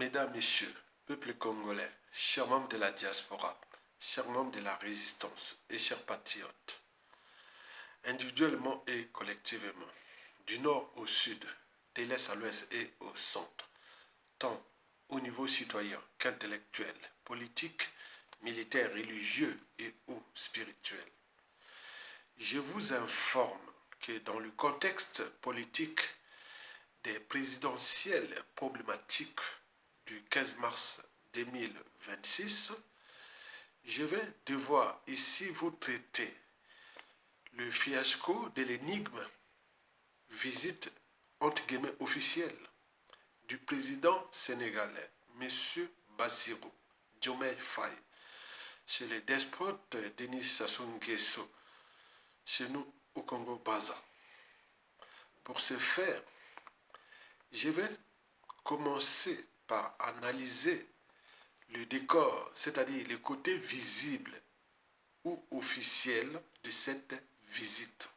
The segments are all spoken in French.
Mesdames, Messieurs, peuple congolais, chers membres de la diaspora, chers membres de la résistance et chers patriotes, individuellement et collectivement, du nord au sud, de l'est à l'ouest et au centre, tant au niveau citoyen qu'intellectuel, politique, militaire, religieux et ou spirituel. Je vous informe que dans le contexte politique des présidentielles problématiques du 15 mars 2026, je vais devoir ici vous traiter le fiasco de l'énigme visite entre guillemets officielle du président sénégalais, M. Bassirou Diomaye Faye, chez les despotes Denis Sassou Nguesso, chez nous au Congo-Brazzaville. Pour ce faire, je vais commencer par analyser le décor, c'est-à-dire les côtés visibles ou officiels de cette visite.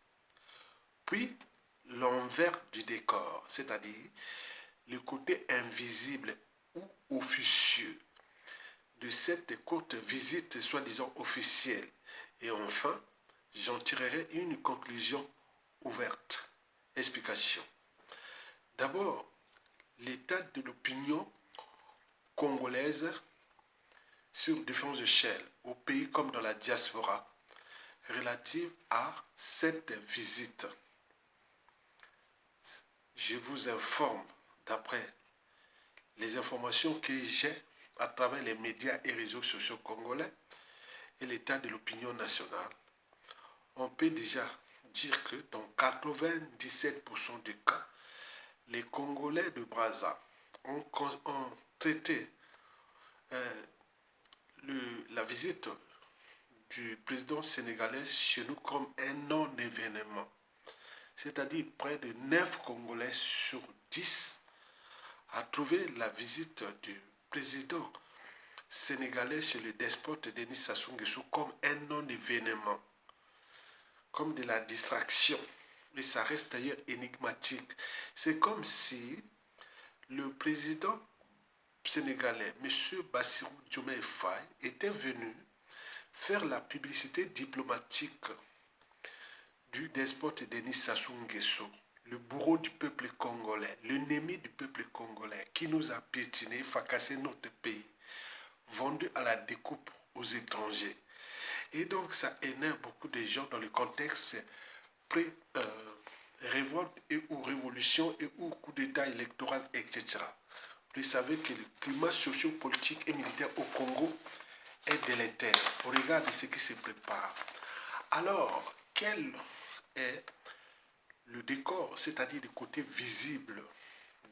Puis l'envers du décor, c'est-à-dire le côté invisible ou officieux de cette courte visite soi-disant officielle. Et enfin, j'en tirerai une conclusion ouverte. Explication. D'abord, l'état de l'opinion congolaise sur différentes échelles, au pays comme dans la diaspora, relative à cette visite. Je vous informe, d'après les informations que j'ai à travers les médias et réseaux sociaux congolais et l'état de l'opinion nationale, on peut déjà dire que dans 97% des cas, les Congolais de Brazza ont traité la visite du président sénégalais chez nous comme un non-événement. C'est-à-dire près de 9 Congolais sur 10 a trouvé la visite du président sénégalais chez le despote Denis Sassou Nguesso comme un non-événement, comme de la distraction. Et ça reste d'ailleurs énigmatique. C'est comme si le président sénégalais, M. Bassirou Diomaye Faye, était venu faire la publicité diplomatique du despote Denis Sassou Nguesso, le bourreau du peuple congolais, l'ennemi du peuple congolais, qui nous a piétiné, fracassé notre pays, vendu à la découpe aux étrangers. Et donc ça énerve beaucoup de gens dans le contexte pré-révolte et ou révolution et ou coup d'état électoral, etc. Vous savez que le climat socio-politique et militaire au Congo est délétère au regard de ce qui se prépare. Alors, quel est le décor, c'est-à-dire le côté visible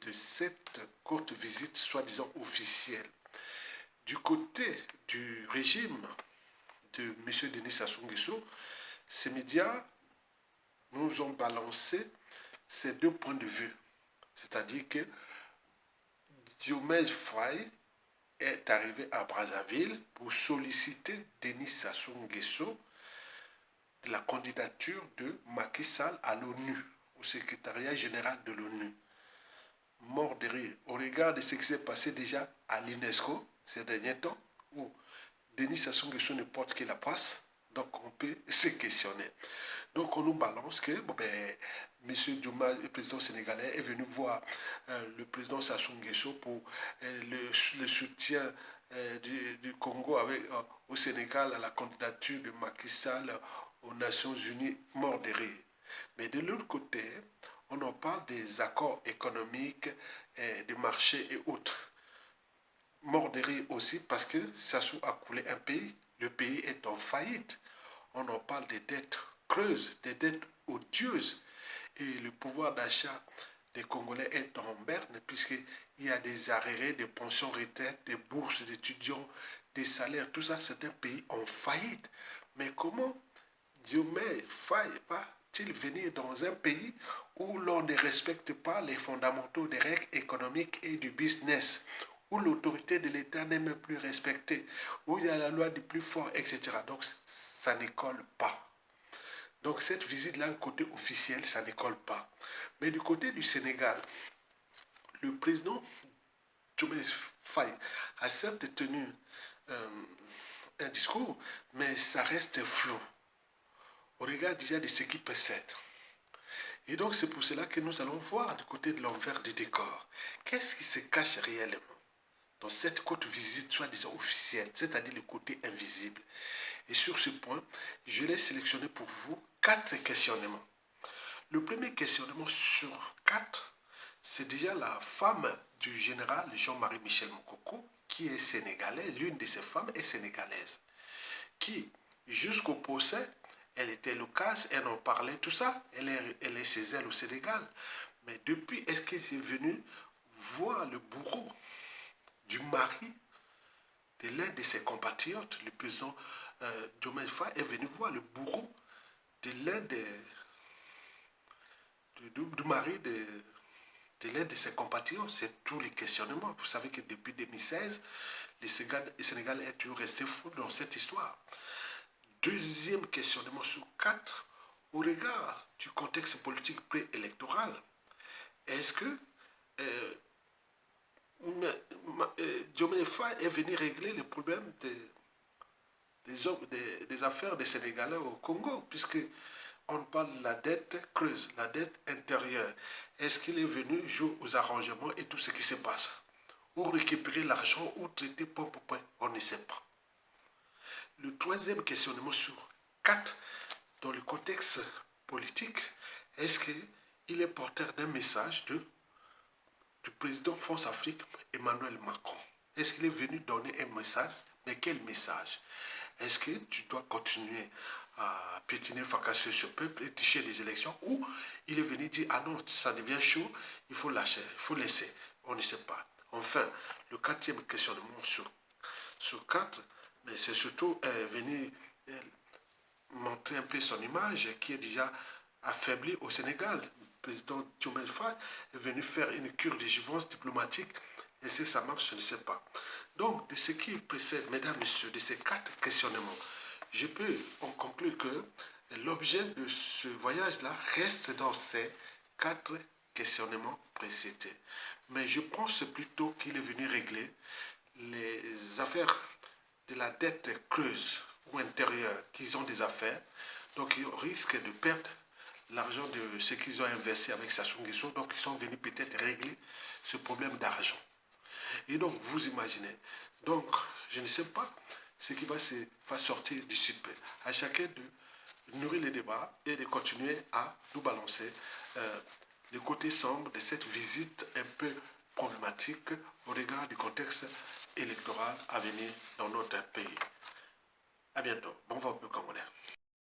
de cette courte visite soi-disant officielle? Du côté du régime de M. Denis Sassou Nguesso, ces médias nous ont balancé ces deux points de vue. C'est-à-dire que Diomaye Faye est arrivé à Brazzaville pour solliciter Denis Sassou Nguesso de la candidature de Macky Sall à l'ONU, au secrétariat général de l'ONU. Mort de rire au regard de ce qui s'est passé déjà à l'UNESCO ces derniers temps, où Denis Sassou Nguesso ne porte que la passe, donc on peut se questionner. Donc on nous balance que M. Diomaye, le président sénégalais, est venu voir le président Sassou Nguesso pour le soutien du Congo au Sénégal à la candidature de Macky Sall aux Nations Unies, mort de rire. Mais de l'autre côté, on en parle des accords économiques, des marchés et autres. Mort de rire aussi parce que Sassou a coulé un pays. Le pays est en faillite. On en parle des dettes creuses, des dettes odieuses. Et le pouvoir d'achat des Congolais est en berne puisqu'il y a des arriérés, des pensions retraites, des bourses d'étudiants, des salaires. Tout ça, c'est un pays en faillite. Mais comment Diomaye Faye va-t-il venir dans un pays où l'on ne respecte pas les fondamentaux des règles économiques et du business, où l'autorité de l'État n'est même plus respectée, où il y a la loi du plus fort, etc. Donc ça ne colle pas. Donc cette visite-là, côté officiel, ça ne colle pas. Mais du côté du Sénégal, le président Diomaye Faye a certes tenu un discours, mais ça reste flou au regard déjà de ce qui précède. Et donc c'est pour cela que nous allons voir du côté de l'envers du décor. Qu'est-ce qui se cache réellement dans cette courte visite, soi-disant officielle, c'est-à-dire le côté invisible. Et sur ce point, je l'ai sélectionné pour vous 4 questionnements. Le premier questionnement sur 4, c'est déjà la femme du général Jean-Marie Michel Moukoko, qui est sénégalais, l'une de ses femmes est sénégalaise, qui, jusqu'au procès, elle était loquace, elle en parlait, tout ça, elle est chez elle au Sénégal. Mais depuis, est-ce qu'elle est venue voir le bourreau du mari de l'un de ses compatriotes, le président Diomaye Faye est venu voir le bourreau de l'un du mari de l'un de ses compatriotes. C'est tous les questionnements. Vous savez que depuis 2016, le Sénégal est toujours resté fou dans cette histoire. Deuxième questionnement sur 4, au regard du contexte politique préélectoral, est-ce que Diomaye Faye est venu régler le problème des affaires des Sénégalais au Congo, puisque on parle de la dette creuse, la dette intérieure. Est-ce qu'il est venu jouer aux arrangements et tout ce qui se passe, ou récupérer l'argent, ou traiter point pour point? On ne sait pas. Le troisième questionnement sur 4, dans le contexte politique, est-ce qu'il est porteur d'un message du président France-Afrique, Emmanuel Macron? Est-ce qu'il est venu donner un message? Mais quel message? Est-ce que tu dois continuer à piétiner, fracasser ce peuple et tricher les élections, ou il est venu dire, ah non, ça devient chaud, il faut lâcher, il faut laisser? On ne sait pas. Enfin, le quatrième questionnement sur 4, mais c'est surtout venir montrer un peu son image qui est déjà affaiblie au Sénégal. Le président Diomaye Faye est venu faire une cure de jouvence diplomatique, et si ça marche, je ne sais pas. Donc, de ce qui précède, mesdames, messieurs, de ces 4 questionnements, je peux en conclure que l'objet de ce voyage-là reste dans ces 4 questionnements précédés. Mais je pense plutôt qu'il est venu régler les affaires de la dette creuse ou intérieure qu'ils ont des affaires. Donc, ils risquent de perdre l'argent de ce qu'ils ont investi avec Sassou Nguesso. Donc, ils sont venus peut-être régler ce problème d'argent. Et donc, vous imaginez. Donc, je ne sais pas ce qui va sortir d'ici peu. À chacun de nourrir les débats et de continuer à nous balancer le côté sombre de cette visite un peu problématique au regard du contexte électoral à venir dans notre pays. À bientôt. Bon vent au Congolais.